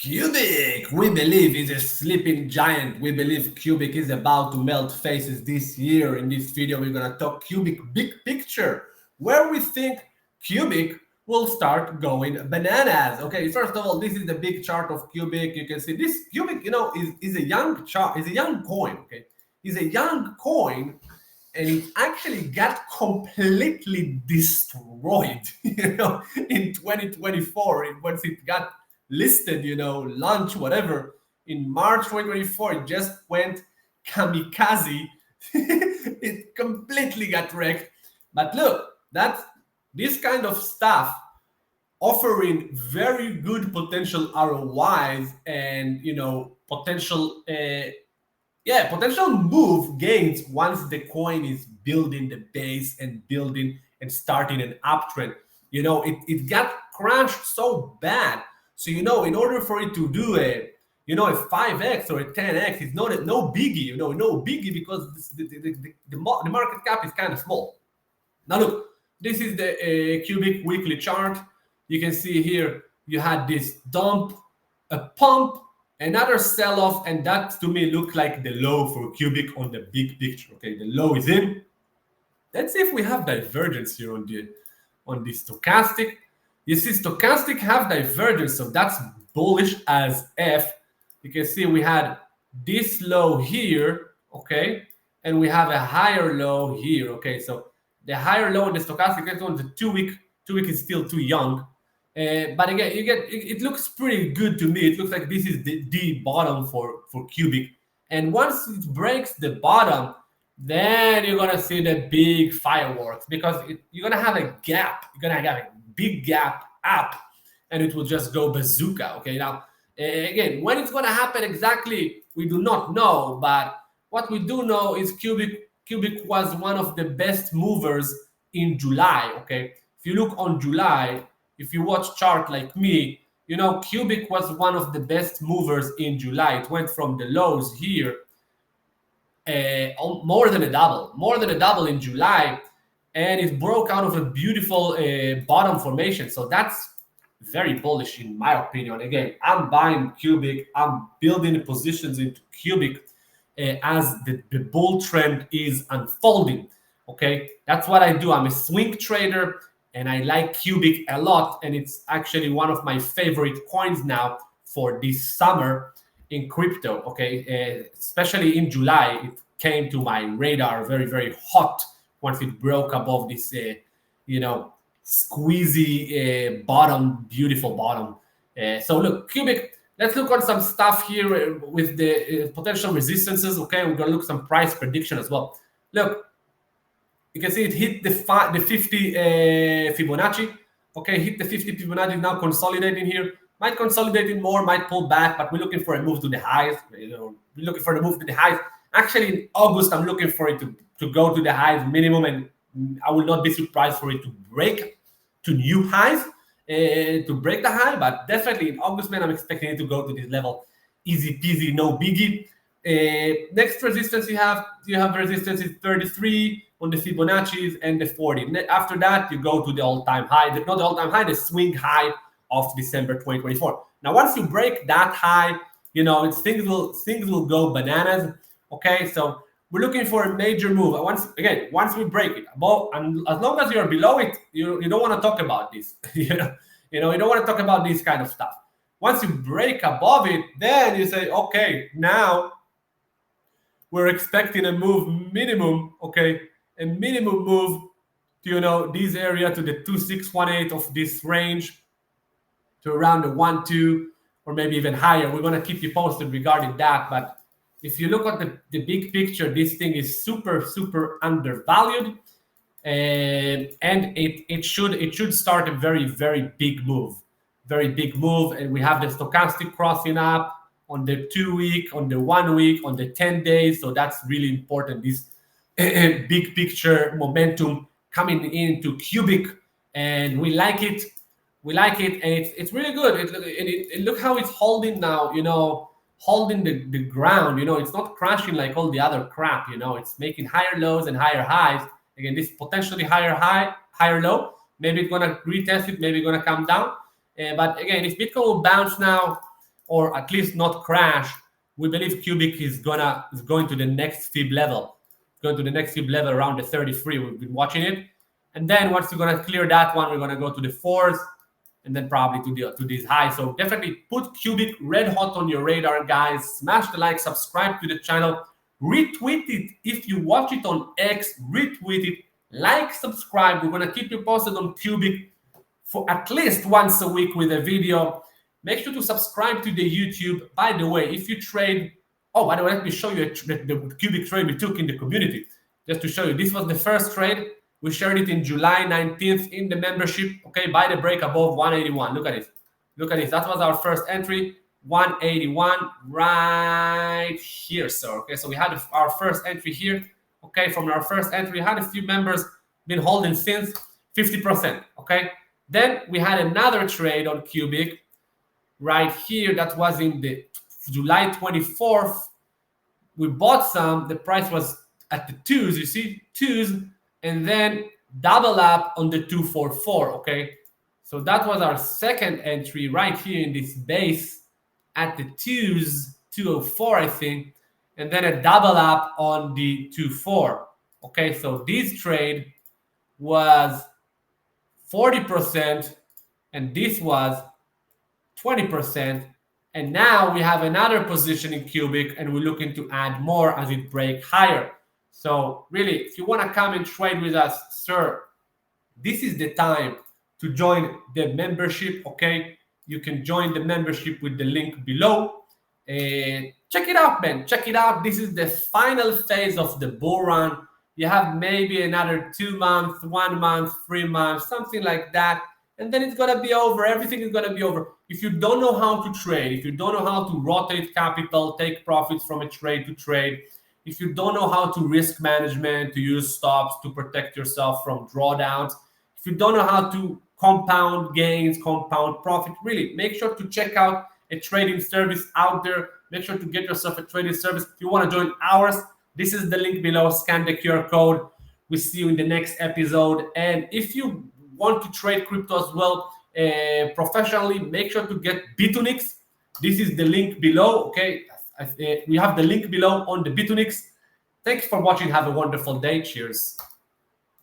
Qubic, we believe, is a sleeping giant. We believe Qubic is about to melt faces this year. In this video, we're going to talk Qubic big picture, where we think Qubic will start going bananas. Okay, first of all, this is the big chart of Qubic. You can see this Qubic, is a young chart, is a young coin. Okay, is a young coin, and it actually got completely destroyed, in 2024. Once it got listed, launch, whatever, in March 2024, it just went kamikaze. It completely got wrecked. But look, that's this kind of stuff offering very good potential ROIs and potential move gains once the coin is building the base and building and starting an uptrend. It got crashed so bad. So in order for it to do a 5x or a 10x, it's no biggie. No biggie, because the market cap is kind of small. Now look, this is the Qubic weekly chart. You can see here you had this dump, a pump, another sell-off, and that to me looked like the low for Qubic on the big picture. Okay, the low is in. Let's see if we have divergence here on the stochastic. You see stochastic have divergence, so that's bullish as F. You can see we had this low here, okay, and we have a higher low here. Okay, so the higher low on the stochastic, that's on the 2-week. 2-week is still too young. But again, it looks pretty good to me. It looks like this is the bottom for Qubic. And once it breaks the bottom, then you're gonna see the big fireworks, because you're gonna have a gap. You're gonna have a big gap up, and it will just go bazooka. Okay, now again, when it's gonna happen exactly, we do not know. But what we do know is Qubic was one of the best movers in July. Okay, if you look on July, if you watch chart like me, Qubic was one of the best movers in July. It went from the lows here, more than a double in July, and it broke out of a beautiful bottom formation. So that's very bullish in my opinion. Again, I'm buying Qubic. I'm building positions into Qubic as the bull trend is unfolding. Okay, that's what I do. I'm a swing trader, and I like Qubic a lot, and it's actually one of my favorite coins now for this summer in crypto. Okay, especially in July, it came to my radar very, very hot once it broke above this, squeezy bottom, beautiful bottom. So look, Qubic. Let's look on some stuff here with the potential resistances. Okay, we're gonna look some price prediction as well. Look. You can see it hit the 50 Fibonacci. Okay, hit the 50 Fibonacci, now consolidating here. Might consolidate more, might pull back, but we're looking for a move to the highs. We're looking for the move to the highs. Actually, in August, I'm looking for it to go to the highs minimum, and I will not be surprised for it to break to new highs, to break the high. But definitely in August, man, I'm expecting it to go to this level. Easy peasy, no biggie. Next resistance you have resistance is 33 on the Fibonacci's and the 40. After that, you go to the all-time high, not the all-time high, the swing high of December 2024. Now, once you break that high, things will go bananas. Okay, so we're looking for a major move. Once we break it, and as long as you're below it, you don't want to talk about this. you don't want to talk about this kind of stuff. Once you break above it, then you say, okay, now we're expecting a move minimum, okay, a minimum move to this area, to the 2618 of this range, to around the 12, or maybe even higher. We're going to keep you posted regarding that. But if you look at the big picture, this thing is super, super undervalued, and it should start a very, very big move. And we have the stochastic crossing up on the 2-week, on the 1 week, on the 10 days. So that's really important. This big picture momentum coming into Qubic, and we like it. And it's really good. Look how it's holding now. Holding the ground. It's not crashing like all the other crap. It's making higher lows and higher highs. Again, this potentially higher high, higher low. Maybe it's gonna retest it. Maybe it's gonna come down. But again, if Bitcoin will bounce now, or at least not crash, we believe Qubic is going to the next fib level. It's going to the next fib level around the 33. We've been watching it. And then once we're going to clear that one, we're going to go to the 4s and then probably to these highs. So definitely put Qubic red hot on your radar, guys. Smash the like, subscribe to the channel, retweet it. If you watch it on X, retweet it, like, subscribe. We're going to keep you posted on Qubic for at least once a week with a video. Make sure to subscribe to the YouTube. By the way, if you trade, oh, by the way, let me show you the Qubic trade we took in the community. Just to show you, this was the first trade. We shared it in July 19th in the membership, okay, by the break above 181. Look at this. Look at this. That was our first entry, 181 right here, sir. Okay, so we had our first entry here. Okay, from our first entry, we had a few members been holding since 50%. Okay, then we had another trade on Qubic right here. That was in the July 24th. We bought some. The price was at the 2s. You see, 2s. And then double up on the 244, okay? So that was our second entry right here in this base at the 2s, 204, I think, and then a double up on the 24, okay? So this trade was 40%, and this was 20%, and now we have another position in Qubic, and we're looking to add more as it breaks higher. So really, if you want to come and trade with us, sir, this is the time to join the membership, okay? You can join the membership with the link below. Check it out, man. Check it out. This is the final phase of the bull run. You have maybe another 2 months, 1 month, 3 months, something like that. And then it's going to be over. Everything is going to be over. If you don't know how to trade, if you don't know how to rotate capital, take profits from a trade to trade, if you don't know how to risk management, to use stops to protect yourself from drawdowns, if you don't know how to compound gains, compound profit, really make sure to check out a trading service out there. Make sure to get yourself a trading service. If you want to join ours, this is the link below. Scan the QR code. We'll see you in the next episode. And if you want to trade crypto as well professionally, make sure to get Bitunix. This is the link below, okay? We have the link below on the Bitunix. Thanks for watching. Have a wonderful day. Cheers.